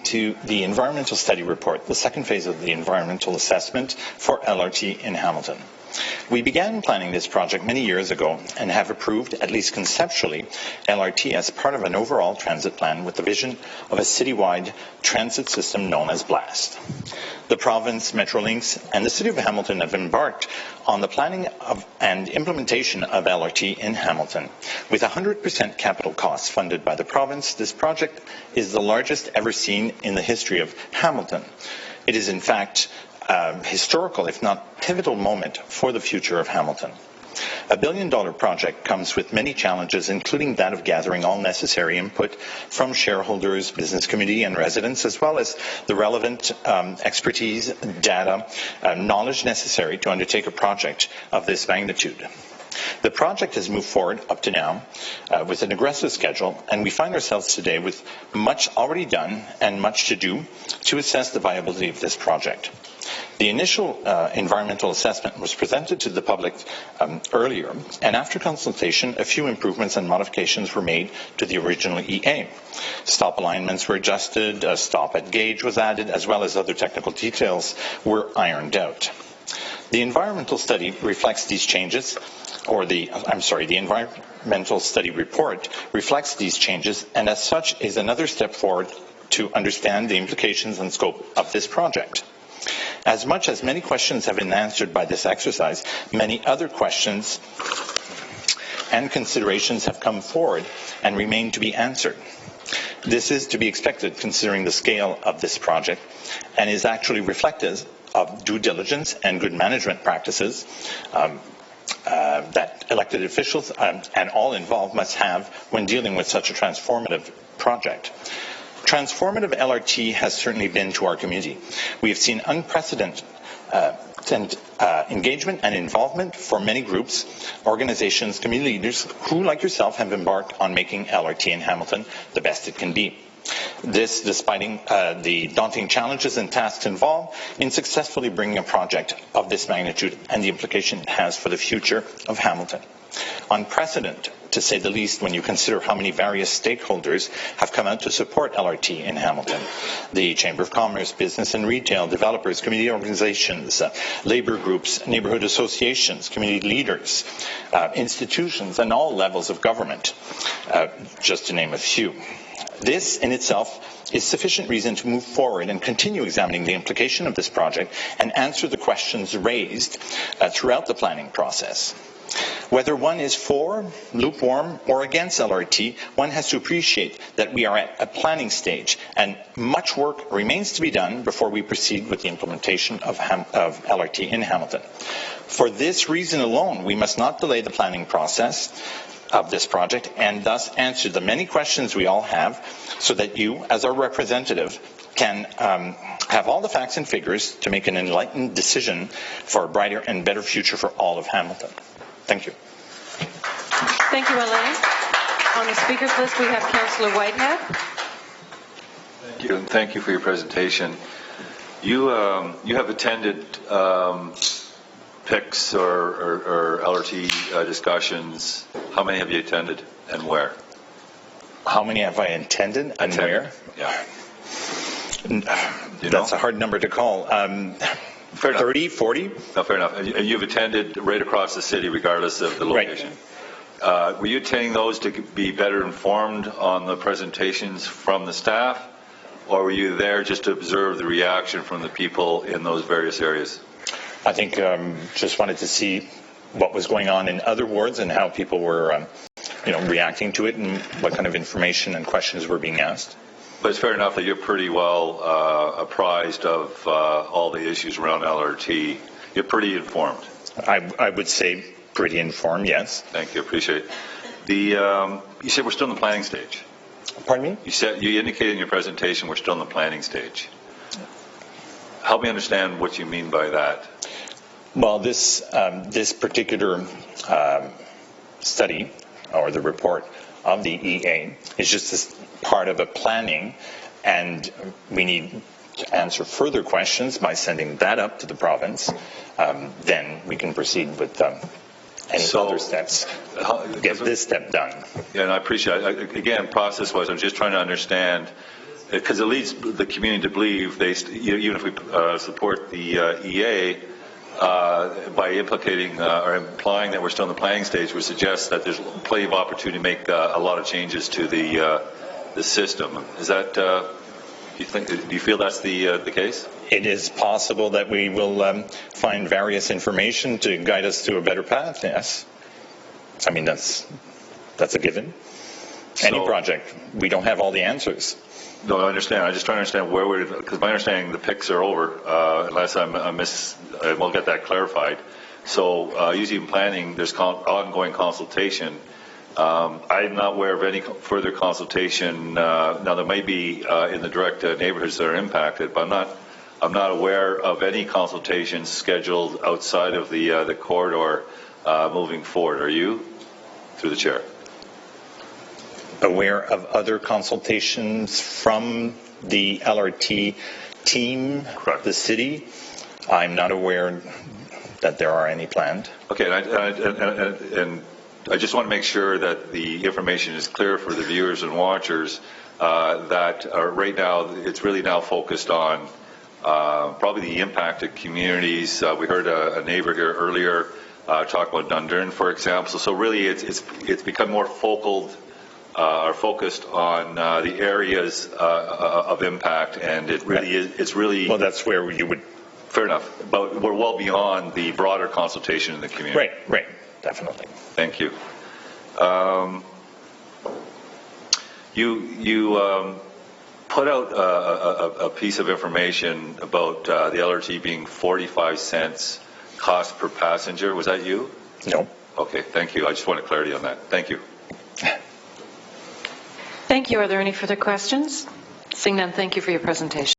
to the environmental study report, the second phase of the environmental assessment for LRT in Hamilton. We began planning this project many years ago and have approved, at least conceptually, LRT as part of an overall transit plan with the vision of a citywide transit system known as BLAST. The province, Metrolinx, and the City of Hamilton have embarked on the planning and implementation of LRT in Hamilton. With 100% capital costs funded by the province, this project is the largest ever seen in the history of Hamilton. It is, in fact, historical, if not pivotal moment for the future of Hamilton. A billion-dollar project comes with many challenges, including that of gathering all necessary input from shareholders, business community, and residents, as well as the relevant expertise, data, knowledge necessary to undertake a project of this magnitude. The project has moved forward up to now with an aggressive schedule, and we find ourselves today with much already done and much to do to assess the viability of this project. The initial environmental assessment was presented to the public earlier, and after consultation, a few improvements and modifications were made to the original EA. Stop alignments were adjusted, a stop at gauge was added, as well as other technical details were ironed out. The environmental study reflects these changes, the environmental study report reflects these changes, and as such is another step forward to understand the implications and scope of this project. As much as many questions have been answered by this exercise, many other questions and considerations have come forward and remain to be answered. This is to be expected considering the scale of this project and is actually reflective of due diligence and good management practices that elected officials and all involved must have when dealing with such a transformative project. Transformative LRT has certainly been to our community. We have seen unprecedented engagement and involvement for many groups, organizations, community leaders who, like yourself, have embarked on making LRT in Hamilton the best it can be. This despite the daunting challenges and tasks involved in successfully bringing a project of this magnitude and the implication it has for the future of Hamilton. Unprecedented, to say the least, when you consider how many various stakeholders have come out to support LRT in Hamilton. The Chamber of Commerce, business and retail, developers, community organizations, labor groups, neighborhood associations, community leaders, institutions, and all levels of government, just to name a few. This in itself is sufficient reason to move forward and continue examining the implication of this project and answer the questions raised throughout the planning process. Whether one is for, lukewarm, or against LRT, one has to appreciate that we are at a planning stage and much work remains to be done before we proceed with the implementation of LRT in Hamilton. For this reason alone, we must not delay the planning process of this project and thus answer the many questions we all have so that you, as our representative, can have all the facts and figures to make an enlightened decision for a brighter and better future for all of Hamilton. Thank you. Thank you, Alain. On the speakers list, we have Councillor Whitehead. Thank you, and thank you for your presentation. You have attended PICs or LRT discussions. How many have you attended and where? How many have I attended and where? Yeah. That's a hard number to call. 30, 40? No, fair enough. And you've attended right across the city regardless of the location. Right. Were you attending those to be better informed on the presentations from the staff, or were you there just to observe the reaction from the people in those various areas? I think just wanted to see what was going on in other wards and how people were reacting to it and what kind of information and questions were being asked. But it's fair enough that you're pretty well apprised of all the issues around LRT. You're pretty informed. I would say pretty informed, yes. Thank you. Appreciate it. You said we're still in the planning stage. Pardon me? You indicated in your presentation we're still in the planning stage. Help me understand what you mean by that. Well, this particular study or the report of the EA is just part of a planning, and we need to answer further questions by sending that up to the province. Then we can proceed with any other steps. Get this step done. Yeah, and I appreciate it. Again, process-wise, I'm just trying to understand because it leads the community to believe even if we support the EA, by implicating or implying that we're still in the planning stage, would suggest that there's plenty of opportunity to make a lot of changes to the system. Is that do you feel that's the case? It is possible that we will find various information to guide us to a better path. Yes, I mean that's a given. Any project, we don't have all the answers. No, I understand. I'm just trying to understand where we're, because my understanding the picks are over, unless we'll get that clarified. So usually in planning, there's ongoing consultation. I'm not aware of any further consultation. Now there may be in the direct neighborhoods that are impacted, but I'm not aware of any consultations scheduled outside of the corridor moving forward. Are you, through the chair? Aware of other consultations from the LRT team, Correct. The city. I'm not aware that there are any planned. Okay, and I just want to make sure that the information is clear for the viewers and watchers that right now it's really now focused on probably the impacted communities. We heard a neighbor here earlier talk about Dundurn, for example. So really it's become more are focused on the areas of impact, and it really is. It's really well. That's where you would. Fair enough, but we're well beyond the broader consultation in the community. Right, definitely. Thank you. You put out a piece of information about the LRT being 45 cents cost per passenger. Was that you? No. Okay, thank you. I just wanted clarity on that. Thank you. Thank you. Are there any further questions? Seeing none, thank you for your presentation.